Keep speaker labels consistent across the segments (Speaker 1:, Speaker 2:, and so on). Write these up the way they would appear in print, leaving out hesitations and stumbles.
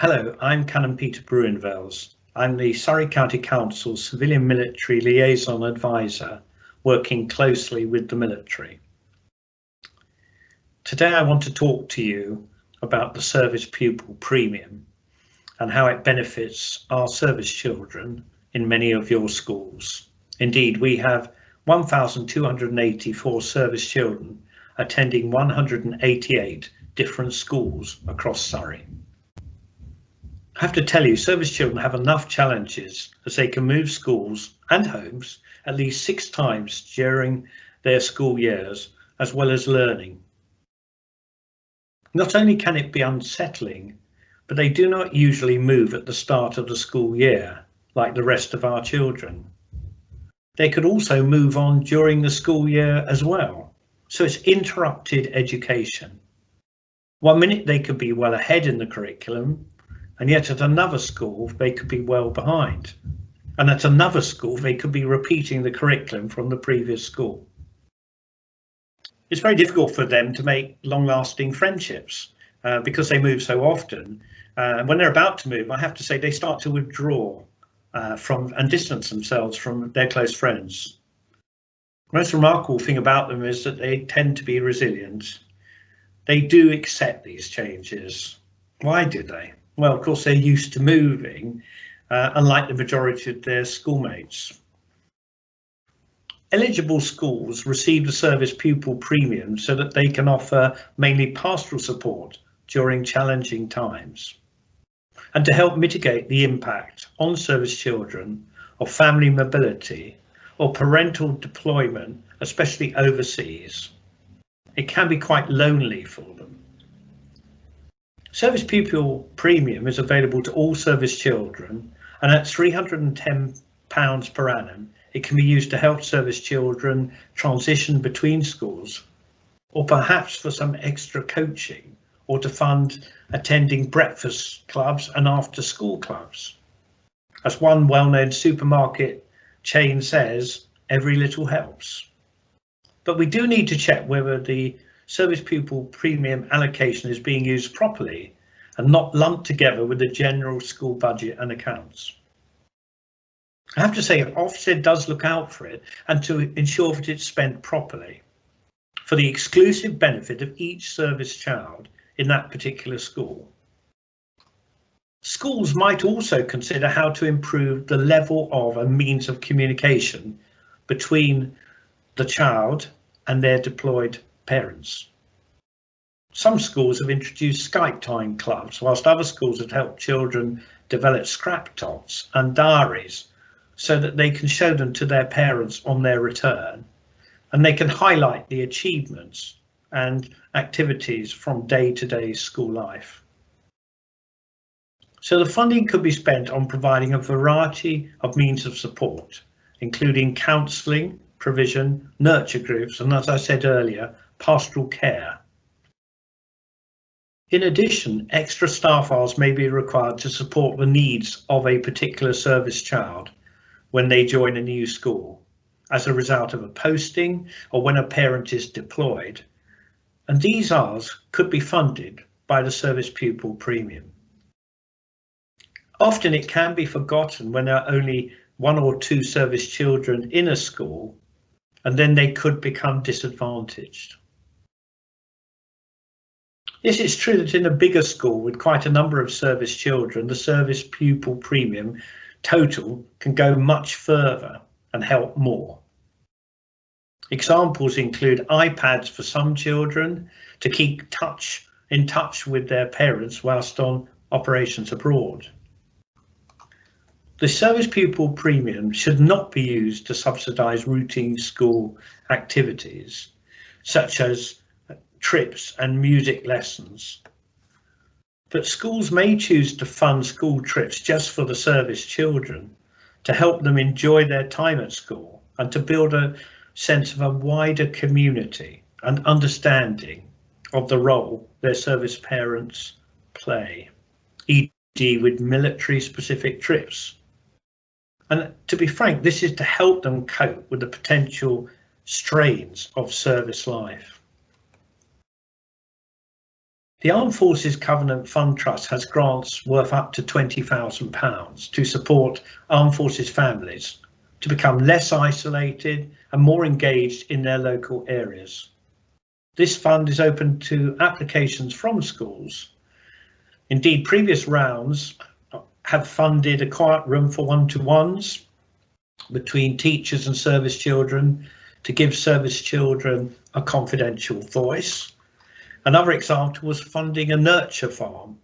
Speaker 1: Hello, I'm Canon Peter Bruinvels. I'm the Surrey County Council's Civilian Military Liaison Advisor, working closely with the military. Today I want to talk to you about the service pupil premium and how it benefits our service children in many of your schools. Indeed, we have 1,284 service children attending 188 different schools across Surrey. I have to tell you, service children have enough challenges as they can move schools and homes at least 6 times during their school years, as well as learning. Not only can it be unsettling, but they do not usually move at the start of the school year, like the rest of our children. They could also move on during the school year as well, so it's interrupted education. One minute they could be well ahead in the curriculum, and yet at another school they could be well behind, and at another school they could be repeating the curriculum from the previous school. It's very difficult for them to make long-lasting friendships because they move so often. When they're about to move, I have to say they start to withdraw from and distance themselves from their close friends. The most remarkable thing about them is that they tend to be resilient. They do accept these changes. Why do they? Well, of course, they're used to moving, unlike the majority of their schoolmates. Eligible schools receive the service pupil premium so that they can offer mainly pastoral support during challenging times, and to help mitigate the impact on service children of family mobility or parental deployment, especially overseas. It can be quite lonely for them. Service pupil premium is available to all service children, and at £310 per annum, it can be used to help service children transition between schools, or perhaps for some extra coaching, or to fund attending breakfast clubs and after school clubs. As one well-known supermarket chain says, every little helps. But we do need to check whether the service pupil premium allocation is being used properly and not lumped together with the general school budget and accounts. I have to say, Ofsted does look out for it and to ensure that it's spent properly for the exclusive benefit of each service child in that particular school. Schools might also consider how to improve the level of and means of communication between the child and their deployed parents. Some schools have introduced Skype time clubs, whilst other schools have helped children develop scrap tots and diaries so that they can show them to their parents on their return, and they can highlight the achievements and activities from day-to-day school life. So the funding could be spent on providing a variety of means of support, including counselling, provision, nurture groups, and as I said earlier, pastoral care. In addition, extra staff hours may be required to support the needs of a particular service child when they join a new school, as a result of a posting or when a parent is deployed, and these hours could be funded by the service pupil premium. Often it can be forgotten when there are only 1 or 2 service children in a school, and then they could become disadvantaged. Yes, it's true that in a bigger school with quite a number of service children, the service pupil premium total can go much further and help more. Examples include iPads for some children to keep in touch with their parents whilst on operations abroad. The service pupil premium should not be used to subsidise routine school activities, such as trips and music lessons. But schools may choose to fund school trips just for the service children to help them enjoy their time at school and to build a sense of a wider community and understanding of the role their service parents play, e.g. with military specific trips. And to be frank, this is to help them cope with the potential strains of service life. The Armed Forces Covenant Fund Trust has grants worth up to £20,000 to support Armed Forces families to become less isolated and more engaged in their local areas. This fund is open to applications from schools. Indeed, previous rounds have funded a quiet room for one-to-ones between teachers and service children to give service children a confidential voice. Another example was funding a nurture farm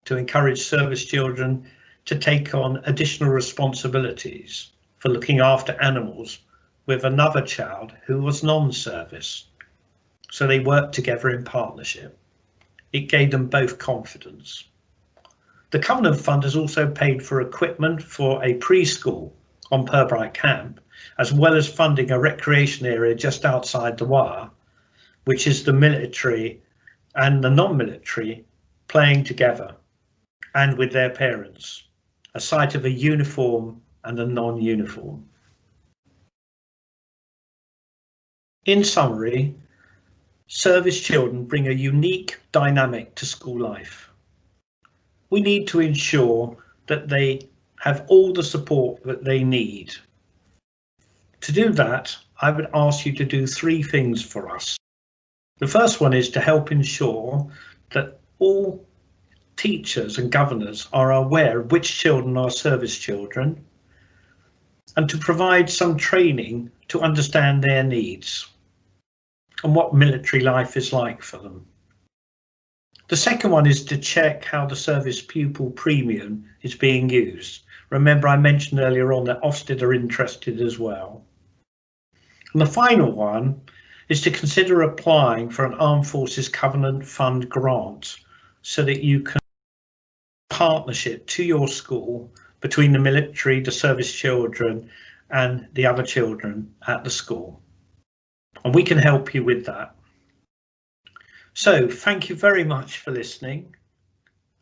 Speaker 1: to encourage service children to take on additional responsibilities for looking after animals with another child who was non-service. So they worked together in partnership. It gave them both confidence. The Covenant Fund has also paid for equipment for a preschool on Purbright Camp, as well as funding a recreation area just outside the Wire, which is the military and the non-military playing together and with their parents, a site of a uniform and a non-uniform. In summary, service children bring a unique dynamic to school life. We need to ensure that they have all the support that they need. To do that, I would ask you to do 3 things for us. The first one is to help ensure that all teachers and governors are aware of which children are service children, and to provide some training to understand their needs and what military life is like for them. The second one is to check how the service pupil premium is being used. Remember, I mentioned earlier on that Ofsted are interested as well. And the final one is to consider applying for an Armed Forces Covenant Fund grant so that you can partnership to your school between the military, the service children and the other children at the school. And we can help you with that. So thank you very much for listening.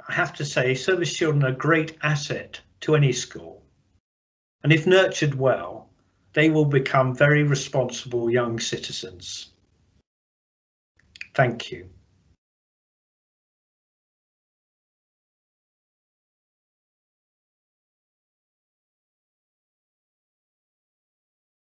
Speaker 1: I have to say, service children are a great asset to any school. And if nurtured well, they will become very responsible young citizens. Thank you.